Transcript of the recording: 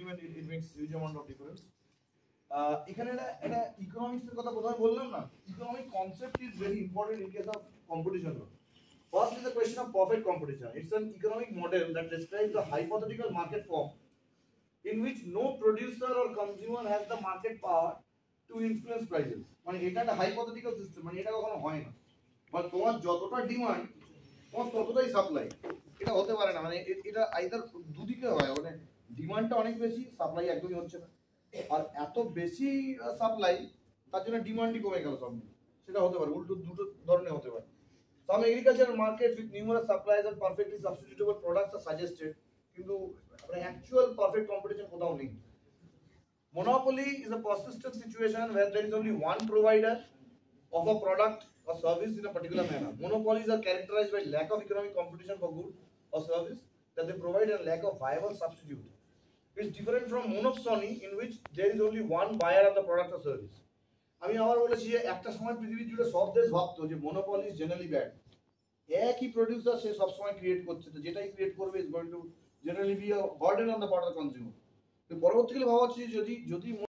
agreement, it makes huge amount of difference. এখানে একটা economics এর কথা প্রথমে বললাম না, economic concept is very important in case of competition law. First is the question of perfect competition. It's an economic model that describes a hypothetical market form in which no producer or consumer has the market power to influence prices. মানে এটা একটা hypothetical system, মানে এটা কখনো হয় না। মানে তোমার যতটা ডিমান্ড তোমার ততটাই সাপ্লাই, এটা হতে পারে না। মানে এটা আইদার দুদিকে হয়, মানে ডিমান্ডটা অনেক বেশি, সাপ্লাই একদমই হচ্ছে না, আর এত বেশি সাপ্লাই তার জন্য ডিমান্ডই কমে গেল সব, সেটা হতে পারে। উল্টো দুটো ধরনের হতে পারে। Some agricultural markets with numerous suppliers and perfectly substitutable products are suggested, কিন্তু actual perfect competition কোথাও নেই। Monopoly is a persistent situation where there is only one provider of a product or service in a particular manner. Monopolies are characterized by lack of economic competition for good or service that they provide and lack of viable substitute. It's different from monopsony in which there is only one buyer of the product or service. আমি আবার বলেছি যে একটা সময় পৃথিবী জুড়ে সব দেশ ভাবতো যে মোনোপলি ইজ জেনারেলি ব্যাড, একই প্রোডিউসার সে সব সময় ক্রিয়েট করছে, তো যেটাই ক্রিয়েট করবে is going to generally be a burden on the part of the consumer. পরবর্তীকালে ভাবা হচ্ছে যদি যদি